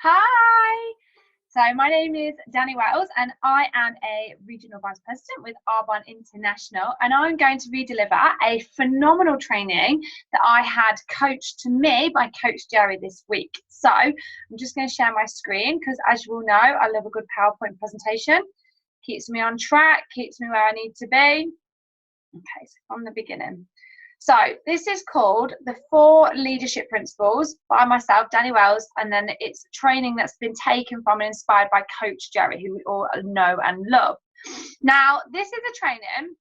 Hi! So my name is Danni Wells and I am a Regional Vice President with Arbonne International, and I'm going to re-deliver a phenomenal training that I had coached to me by Coach Jerry this week. So I'm just going to share my screen because, as you all know, I love a good PowerPoint presentation. Keeps me on track, keeps me where I need to be. Okay, so from the beginning. So this is called the 4 Leadership Principles by myself, Danni Wells, and then it's training that's been taken from and inspired by Coach Jerry, who we all know and love. Now, this is a training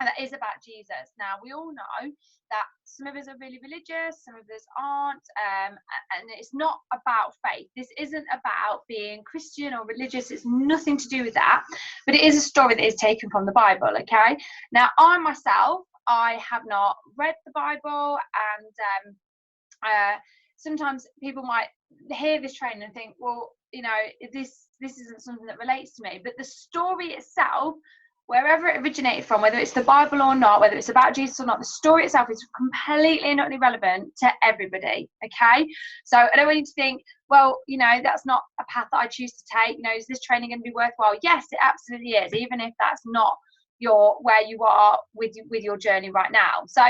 that is about Jesus. Now, we all know that some of us are really religious, some of us aren't, and it's not about faith. This isn't about being Christian or religious. It's nothing to do with that, but it is a story that is taken from the Bible, okay? Now, I have not read the Bible, and sometimes people might hear this training and think, well, you know, this isn't something that relates to me. But the story itself, wherever it originated from, whether it's the Bible or not, whether it's about Jesus or not, the story itself is completely and utterly relevant to everybody, okay? So I don't want you to think, well, you know, that's not a path that I choose to take. You know, is this training going to be worthwhile? Yes, it absolutely is, even if that's not where you are with your journey right now. So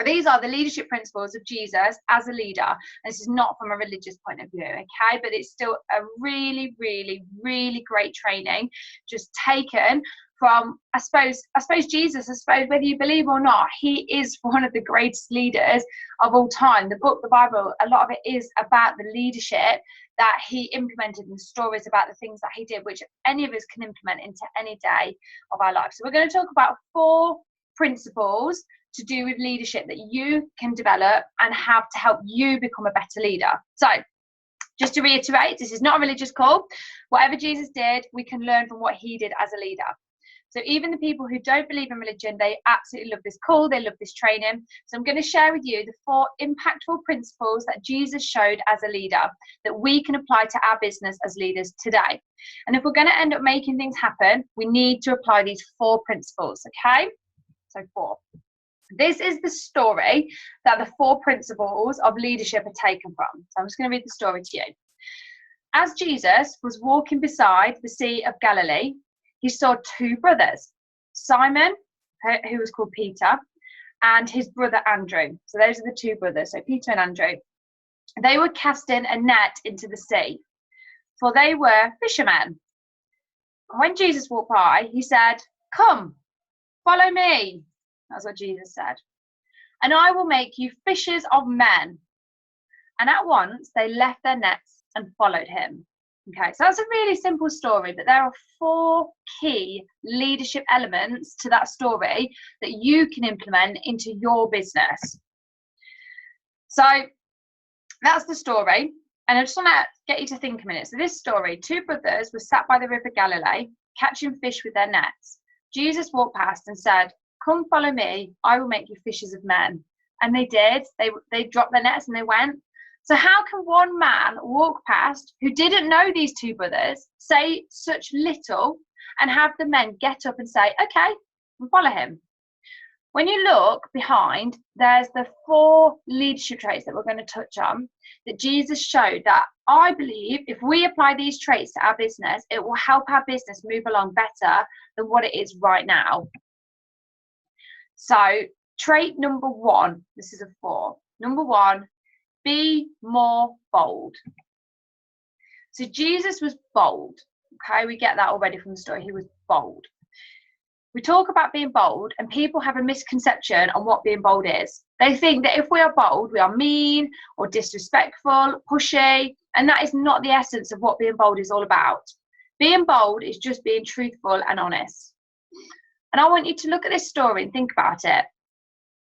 these are the leadership principles of Jesus as a leader. This is not from a religious point of view, okay? But it's still a really, really, really great training, just taken from, I suppose Jesus, whether you believe or not, he is one of the greatest leaders of all time. The book, the Bible, a lot of it is about the leadership that he implemented and stories about the things that he did, which any of us can implement into any day of our life. So we're going to talk about 4 principles to do with leadership that you can develop and have to help you become a better leader. So just to reiterate, this is not a religious call. Whatever Jesus did, we can learn from what he did as a leader. So even the people who don't believe in religion, they absolutely love this call. They love this training. So I'm going to share with you the 4 impactful principles that Jesus showed as a leader that we can apply to our business as leaders today. And if we're going to end up making things happen, we need to apply these 4 principles, okay? So 4. This is the story that the 4 principles of leadership are taken from. So I'm just going to read the story to you. As Jesus was walking beside the Sea of Galilee, he saw 2 brothers, Simon, who was called Peter, and his brother Andrew. So those are the 2 brothers, so Peter and Andrew. They were casting a net into the sea, for they were fishermen. And when Jesus walked by, he said, "Come, follow me." That's what Jesus said. "And I will make you fishers of men." And at once they left their nets and followed him. Okay, so that's a really simple story, but there are 4 key leadership elements to that story that you can implement into your business. So that's the story. And I just want to get you to think a minute. So this story, 2 brothers were sat by the river Galilee, catching fish with their nets. Jesus walked past and said, "Come follow me, I will make you fishers of men." And they did. They dropped their nets and they went. So how can one man walk past who didn't know these 2 brothers, say such little, and have the men get up and say, "Okay, we'll follow him"? When you look behind, there's the 4 leadership traits that we're going to touch on that Jesus showed that I believe if we apply these traits to our business, it will help our business move along better than what it is right now. So trait number 1, this is a 4. Number 1, be more bold. So Jesus was bold. Okay, we get that already from the story. He was bold. We talk about being bold, and people have a misconception on what being bold is. They think that if we are bold, we are mean or disrespectful, pushy, and that is not the essence of what being bold is all about. Being bold is just being truthful and honest. And I want you to look at this story and think about it.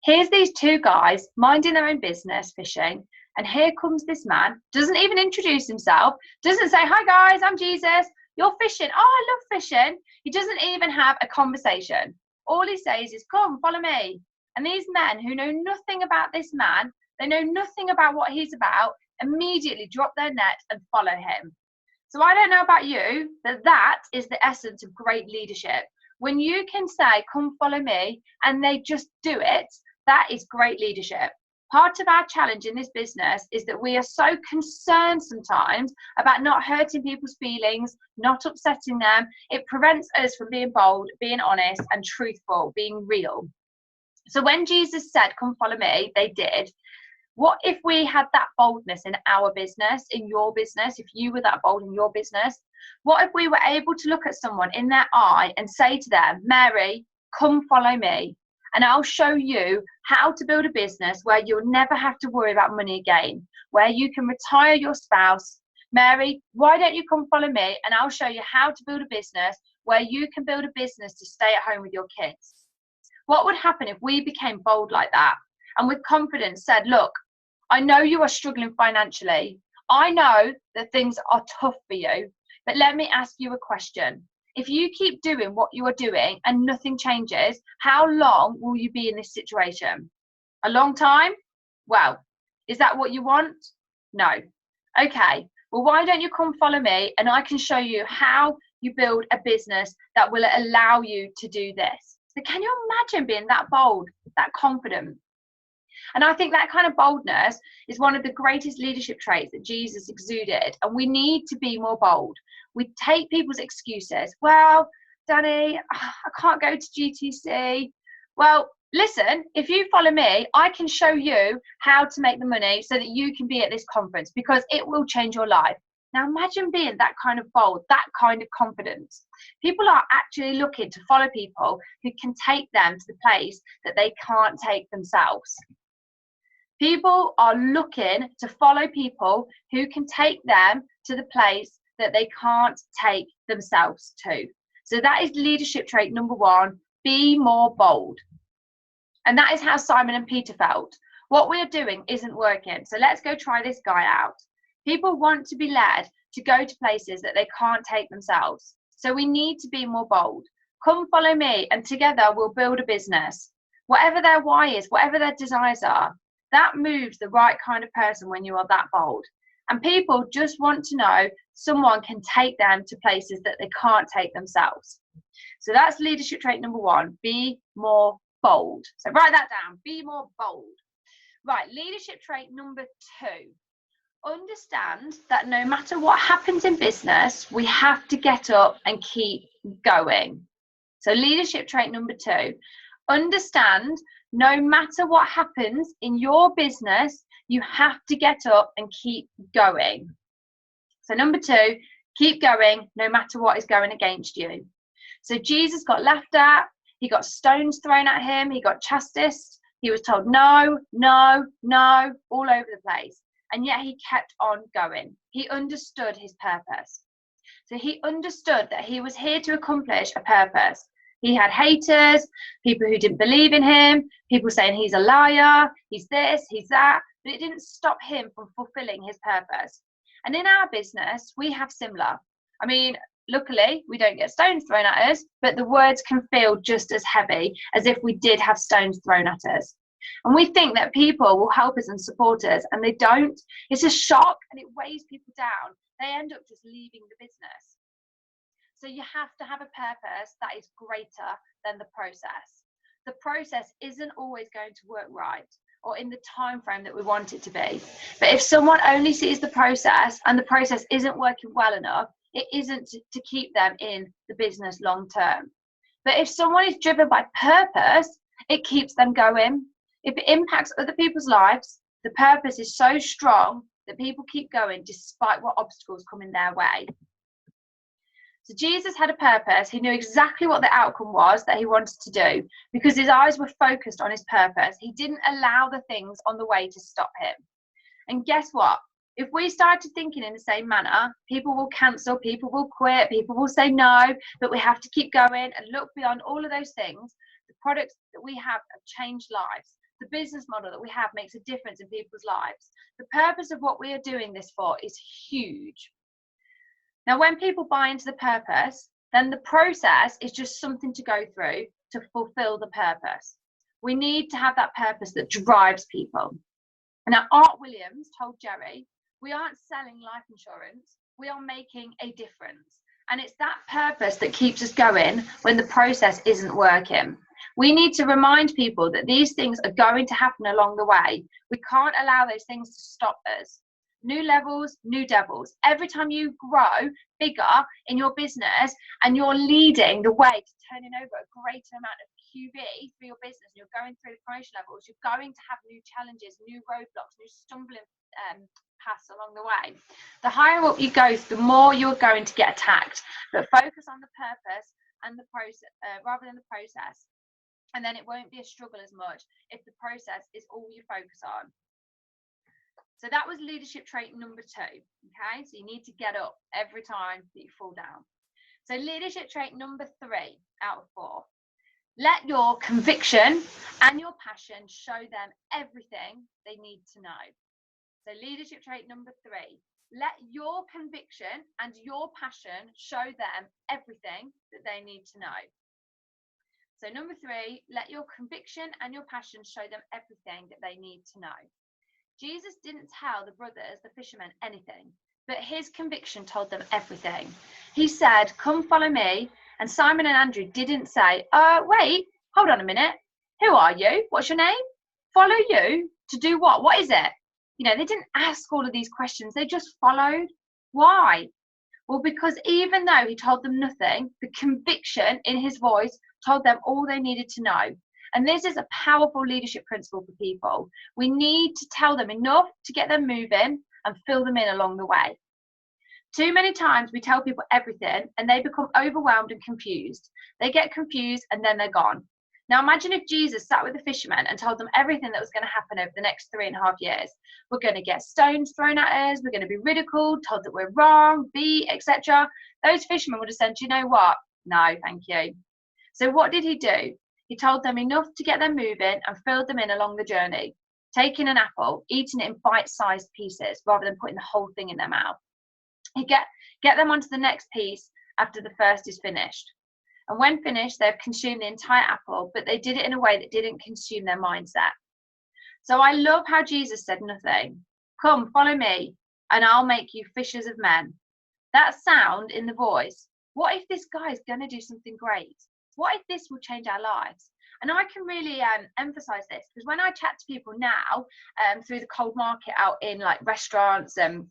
Here's these 2 guys minding their own business, fishing, and here comes this man, doesn't even introduce himself, doesn't say, "Hi guys, I'm Jesus, you're fishing. Oh, I love fishing." He doesn't even have a conversation. All he says is, "Come, follow me." And these men who know nothing about this man, they know nothing about what he's about, immediately drop their net and follow him. So I don't know about you, but that is the essence of great leadership. When you can say, "Come follow me," and they just do it, that is great leadership. Part of our challenge in this business is that we are so concerned sometimes about not hurting people's feelings, not upsetting them. It prevents us from being bold, being honest and truthful, being real. So when Jesus said, "Come follow me," they did. What if we had that boldness in our business, in your business, if you were that bold in your business? What if we were able to look at someone in their eye and say to them, "Mary, come follow me, and I'll show you how to build a business where you'll never have to worry about money again, where you can retire your spouse. Mary, why don't you come follow me and I'll show you how to build a business where you can build a business to stay at home with your kids." What would happen if we became bold like that and with confidence said, "Look, I know you are struggling financially. I know that things are tough for you, but let me ask you a question. If you keep doing what you are doing and nothing changes, how long will you be in this situation? A long time? Well, is that what you want? No. Okay, well, why don't you come follow me and I can show you how you build a business that will allow you to do this." So can you imagine being that bold, that confident? And I think that kind of boldness is one of the greatest leadership traits that Jesus exuded. And we need to be more bold. We take people's excuses. "Well, Danny, I can't go to GTC." Well, listen, if you follow me, I can show you how to make the money so that you can be at this conference, because it will change your life. Now imagine being that kind of bold, that kind of confidence. People are actually looking to follow people who can take them to the place that they can't take themselves. People are looking to follow people who can take them to the place that they can't take themselves to. So that is leadership trait number one: be more bold. And that is how Simon and Peter felt. What we are doing isn't working, so let's go try this guy out. People want to be led to go to places that they can't take themselves. So we need to be more bold. Come follow me and together we'll build a business. Whatever their why is, whatever their desires are, that moves the right kind of person when you are that bold. And people just want to know someone can take them to places that they can't take themselves. So that's leadership trait number one: be more bold. So write that down: be more bold. Right, leadership trait number two: understand that no matter what happens in business, we have to get up and keep going. So leadership trait number two: understand no matter what happens in your business, you have to get up and keep going. So number two, keep going no matter what is going against you. So Jesus got laughed at, he got stones thrown at him, he got chastised, he was told no, no, no, all over the place. And yet he kept on going. He understood his purpose. So he understood that he was here to accomplish a purpose. He had haters, people who didn't believe in him, people saying he's a liar, he's this, he's that, but it didn't stop him from fulfilling his purpose. And in our business, we have similar. I mean, luckily, we don't get stones thrown at us, but the words can feel just as heavy as if we did have stones thrown at us. And we think that people will help us and support us, and they don't. It's a shock and it weighs people down. They end up just leaving the business. So you have to have a purpose that is greater than the process. The process isn't always going to work right or in the time frame that we want it to be. But if someone only sees the process and the process isn't working well enough, it isn't to keep them in the business long term. But if someone is driven by purpose, it keeps them going. If it impacts other people's lives, the purpose is so strong that people keep going despite what obstacles come in their way. So Jesus had a purpose. He knew exactly what the outcome was that he wanted to do because his eyes were focused on his purpose. He didn't allow the things on the way to stop him. And guess what? If we started thinking in the same manner, people will cancel, people will quit, people will say no, but we have to keep going and look beyond all of those things. The products that we have changed lives. The business model that we have makes a difference in people's lives. The purpose of what we are doing this for is huge. Now, when people buy into the purpose, then the process is just something to go through to fulfill the purpose. We need to have that purpose that drives people. Now, Art Williams told Jerry, we aren't selling life insurance, we are making a difference. And it's that purpose that keeps us going when the process isn't working. We need to remind people that these things are going to happen along the way. We can't allow those things to stop us. New levels, new devils. Every time you grow bigger in your business and you're leading the way to turning over a greater amount of QB for your business, and you're going through the promotion levels, you're going to have new challenges, new roadblocks, new stumbling paths along the way. The higher up you go, the more you're going to get attacked. But focus on the purpose and the process rather than the process. And then it won't be a struggle as much if the process is all you focus on. So that was leadership trait number 2. Okay, so you need to get up every time that you fall down. So leadership trait number 3 out of 4. Let your conviction and your passion show them everything they need to know. So leadership trait number 3. Let your conviction and your passion show them everything that they need to know. So number 3, let your conviction and your passion show them everything that they need to know. Jesus didn't tell the brothers, the fishermen, anything, but his conviction told them everything. He said, come follow me. And Simon and Andrew didn't say, wait, hold on a minute. Who are you? What's your name? Follow you to do what? What is it? You know, they didn't ask all of these questions. They just followed. Why? Well, because even though he told them nothing, the conviction in his voice told them all they needed to know. And this is a powerful leadership principle for people. We need to tell them enough to get them moving and fill them in along the way. Too many times we tell people everything and they become overwhelmed and confused. They get confused and then they're gone. Now imagine if Jesus sat with the fishermen and told them everything that was going to happen over the next 3.5 years. We're going to get stones thrown at us. We're going to be ridiculed, told that we're wrong, beat, etc. Those fishermen would have said, you know what? No, thank you. So what did he do? He told them enough to get them moving and filled them in along the journey, taking an apple, eating it in bite-sized pieces rather than putting the whole thing in their mouth. He get them onto the next piece after the first is finished. And when finished, they've consumed the entire apple, but they did it in a way that didn't consume their mindset. So I love how Jesus said nothing. Come, follow me, and I'll make you fishers of men. That sound in the voice. What if this guy is going to do something great? What if this will change our lives? And I can really emphasize this because when I chat to people now through the cold market out in like restaurants and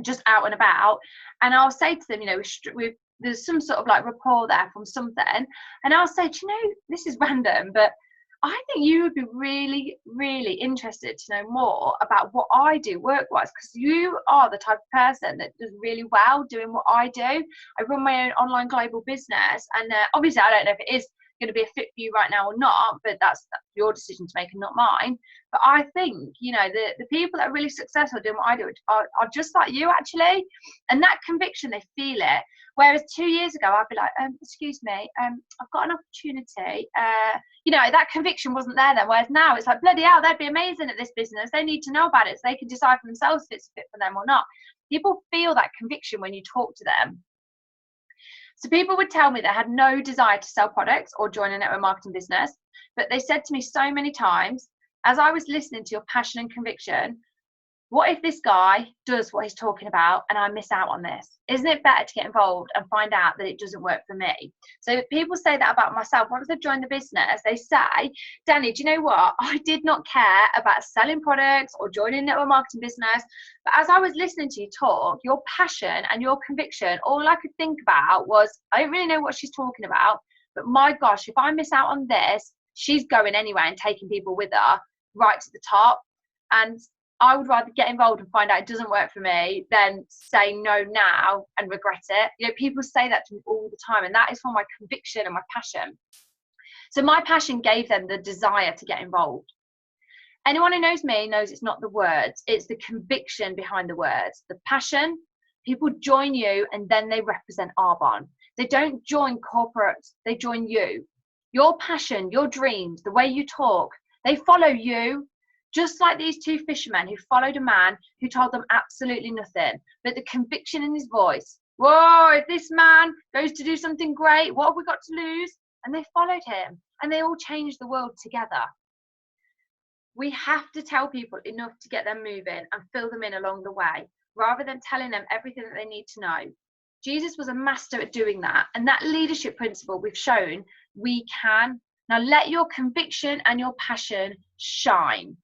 just out and about, and I'll say to them, you know, there's some sort of like rapport there from something, and I'll say, do you know, this is random, but I think you would be really, really interested to know more about what I do work-wise, because you are the type of person that does really well doing what I do. I run my own online global business, and obviously I don't know if it is going to be a fit for you right now or not, but that's your decision to make and not mine. But I think, you know, the people that are really successful doing what I do are just like you actually, and that conviction, they feel it. Whereas 2 years ago I'd be like, excuse me, I've got an opportunity, you know, that conviction wasn't there then. Whereas now it's like, bloody hell, they'd be amazing at this business, they need to know about it so they can decide for themselves if it's fit for them or not. People feel that conviction when you talk to them. So people would tell me they had no desire to sell products or join a network marketing business, but they said to me so many times, as I was listening to your passion and conviction, what if this guy does what he's talking about and I miss out on this? Isn't it better to get involved and find out that it doesn't work for me? So people say that about myself. Once they've joined the business, they say, Danni, do you know what? I did not care about selling products or joining a network marketing business. But as I was listening to you talk, your passion and your conviction, all I could think about was, I don't really know what she's talking about, but my gosh, if I miss out on this, she's going anyway and taking people with her right to the top. And I would rather get involved and find out it doesn't work for me than say no now and regret it. You know, people say that to me all the time, and that is for my conviction and my passion. So my passion gave them the desire to get involved. Anyone who knows me knows it's not the words, it's the conviction behind the words. The passion, people join you and then they represent Arbonne. They don't join corporates, they join you. Your passion, your dreams, the way you talk, they follow you. Just like these two fishermen who followed a man who told them absolutely nothing, but the conviction in his voice, whoa, if this man goes to do something great, what have we got to lose? And they followed him, and they all changed the world together. We have to tell people enough to get them moving and fill them in along the way, rather than telling them everything that they need to know. Jesus was a master at doing that. And that leadership principle we've shown we can. Now let your conviction and your passion shine.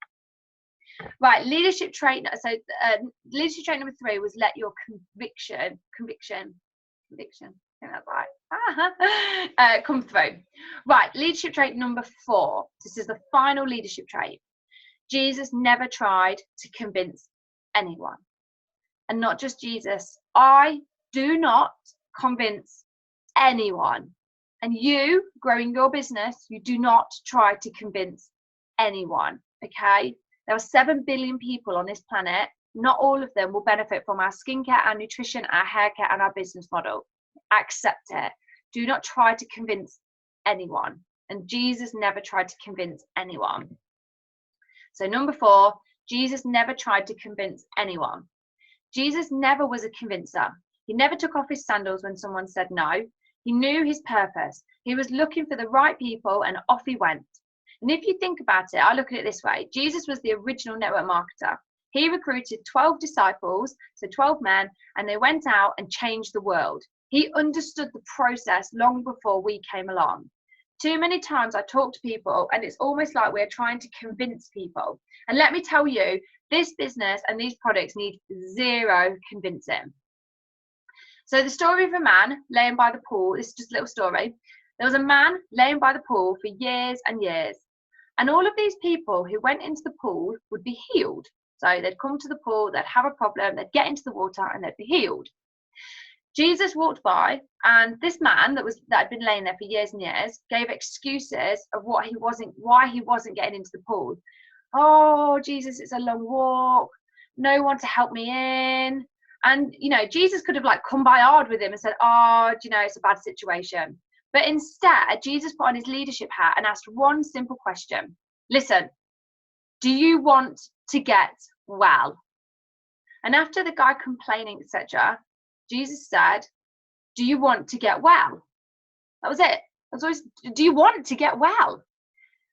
Right, leadership trait. So leadership trait number 3 was let your conviction. I think that's right. Come through. Right, leadership trait number 4. This is the final leadership trait. Jesus never tried to convince anyone. And not just Jesus. I do not convince anyone. And you, growing your business, you do not try to convince anyone, okay? There are 7 billion people on this planet. Not all of them will benefit from our skincare, our nutrition, our hair care, and our business model. Accept it. Do not try to convince anyone. And Jesus never tried to convince anyone. So number 4, Jesus never tried to convince anyone. Jesus never was a convincer. He never took off his sandals when someone said no. He knew his purpose. He was looking for the right people and off he went. And if you think about it, I look at it this way. Jesus was the original network marketer. He recruited 12 disciples, so 12 men, and they went out and changed the world. He understood the process long before we came along. Too many times I talk to people and it's almost like we're trying to convince people. And let me tell you, this business and these products need zero convincing. So the story of a man laying by the pool, this is just a little story. There was a man laying by the pool for years and years. And all of these people who went into the pool would be healed. So they'd come to the pool, they'd have a problem, they'd get into the water and they'd be healed. Jesus walked by, and this man that had been laying there for years and years gave excuses of why he wasn't getting into the pool. Oh, Jesus, it's a long walk. No one to help me in. And, Jesus could have come by hard with him and said, oh, it's a bad situation. But instead, Jesus put on his leadership hat and asked one simple question. Listen, do you want to get well? And after the guy complaining, etc., Jesus said, do you want to get well? That was it. That's always, do you want to get well?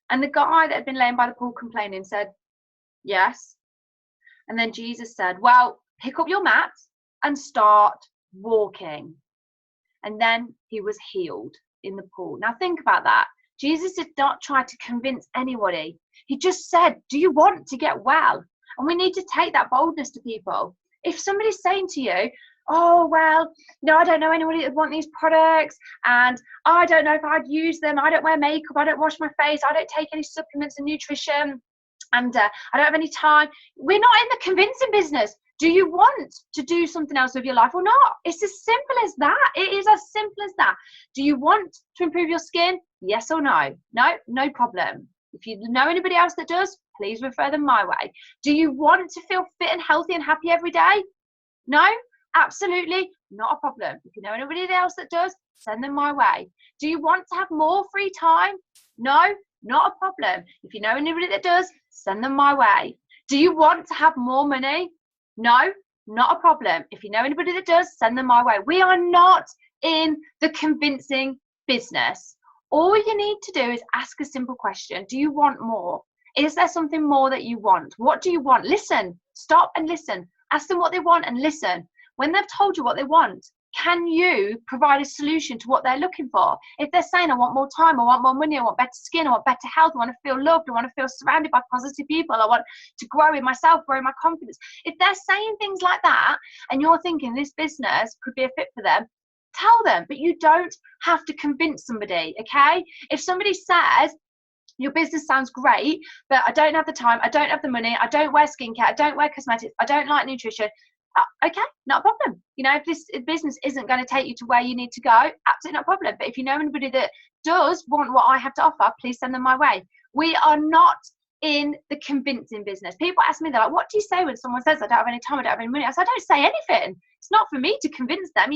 And the guy that had been laying by the pool complaining said, yes. And then Jesus said, well, pick up your mat and start walking. And then he was healed in the pool. Now think about that. Jesus did not try to convince anybody. He just said, do you want to get well? And we need to take that boldness to people. If somebody's saying to you, oh, well, I don't know anybody that would want these products, and I don't know if I'd use them. I don't wear makeup. I don't wash my face. I don't take any supplements and nutrition, and I don't have any time. We're not in the convincing business. Do you want to do something else with your life or not? It's as simple as that. It is as simple as that. Do you want to improve your skin? Yes or no? No problem. If you know anybody else that does, please refer them my way. Do you want to feel fit and healthy and happy every day? No? Absolutely not a problem. If you know anybody else that does, send them my way. Do you want to have more free time? No, not a problem. If you know anybody that does, send them my way. Do you want to have more money? No, not a problem. If you know anybody that does, send them my way. We are not in the convincing business. All you need to do is ask a simple question. Do you want more? Is there something more that you want? What do you want? Listen, stop and listen. Ask them what they want and listen. When they've told you what they want, can you provide a solution to what they're looking for? If they're saying, I want more time, I want more money, I want better skin, I want better health, I want to feel loved, I want to feel surrounded by positive people, I want to grow in myself, grow in my confidence. If they're saying things like that and you're thinking this business could be a fit for them, tell them, but you don't have to convince somebody, okay? If somebody says, your business sounds great, but I don't have the time, I don't have the money, I don't wear skincare, I don't wear cosmetics, I don't like nutrition, okay, not a problem. If this business isn't going to take you to where you need to go, absolutely not a problem. But if you know anybody that does want what I have to offer, please send them my way. We are not in the convincing business. People ask me, they're like, what do you say when someone says I don't have any time, I don't have any money? I say, I don't say anything. It's not for me to convince them,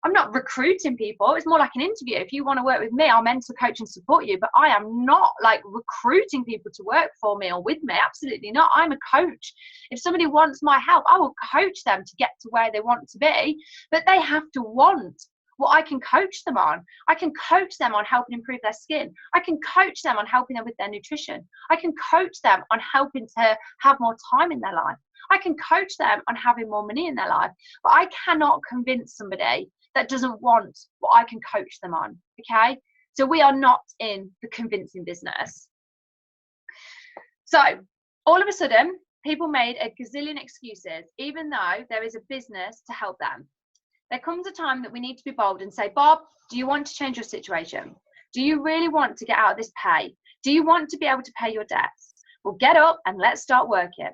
I'm not recruiting people. It's more like an interview. If you want to work with me, I'll mentor, coach and support you. But I am not recruiting people to work for me or with me. Absolutely not. I'm a coach. If somebody wants my help, I will coach them to get to where they want to be. But they have to want what I can coach them on. I can coach them on helping improve their skin. I can coach them on helping them with their nutrition. I can coach them on helping to have more time in their life. I can coach them on having more money in their life. But I cannot convince somebody that doesn't want what I can coach them on, okay? So we are not in the convincing business. So all of a sudden, people made a gazillion excuses, even though there is a business to help them. There comes a time that we need to be bold and say, Bob, do you want to change your situation? Do you really want to get out of this pay? Do you want to be able to pay your debts? Well, get up and let's start working.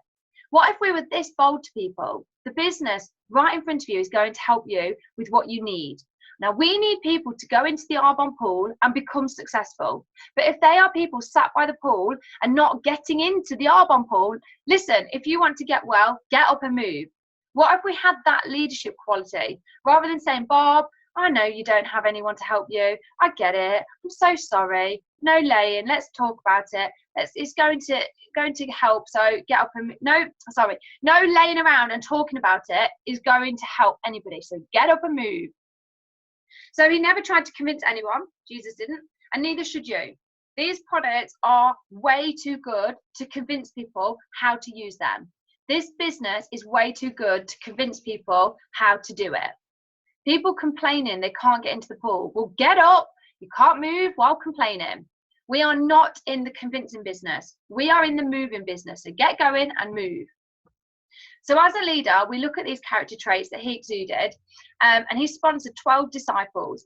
What if we were this bold to people? The business right in front of you is going to help you with what you need. Now, we need people to go into the Arbonne pool and become successful. But if they are people sat by the pool and not getting into the Arbonne pool, listen, if you want to get well, get up and move. What if we had that leadership quality? Rather than saying, Bob, I know you don't have anyone to help you. I get it. I'm so sorry. No laying. Let's talk about it. It's going to help. So get up and no laying around and talking about it is going to help anybody. So get up and move. So he never tried to convince anyone. Jesus didn't, and neither should you. These products are way too good to convince people how to use them. This business is way too good to convince people how to do it. People complaining they can't get into the pool. Well, get up. You can't move while complaining. We are not in the convincing business. We are in the moving business. So get going and move. So as a leader, we look at these character traits that he exuded, and he sponsored 12 disciples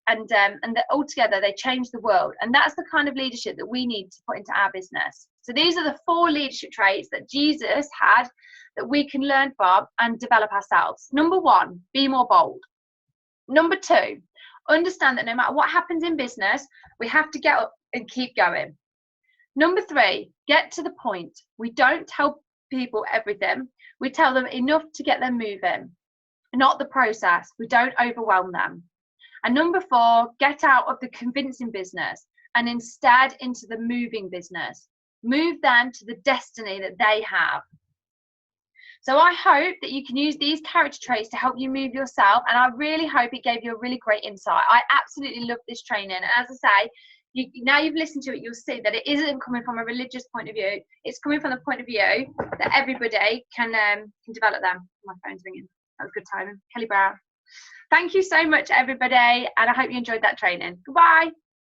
and that altogether they changed the world. And that's the kind of leadership that we need to put into our business. So these are the 4 leadership traits that Jesus had that we can learn from and develop ourselves. Number 1, be more bold. Number 2, understand that no matter what happens in business, we have to get up and keep going. Number 3, get to the point. We don't tell people everything. We tell them enough to get them moving, not the process. We don't overwhelm them. And number 4, get out of the convincing business and instead into the moving business. Move them to the destiny that they have. So I hope that you can use these character traits to help you move yourself. And I really hope it gave you a really great insight. I absolutely love this training. And as I say, now you've listened to it, you'll see that it isn't coming from a religious point of view. It's coming from the point of view that everybody can develop them. My phone's ringing. That was good timing. Kelly Brown. Thank you so much, everybody. And I hope you enjoyed that training. Goodbye.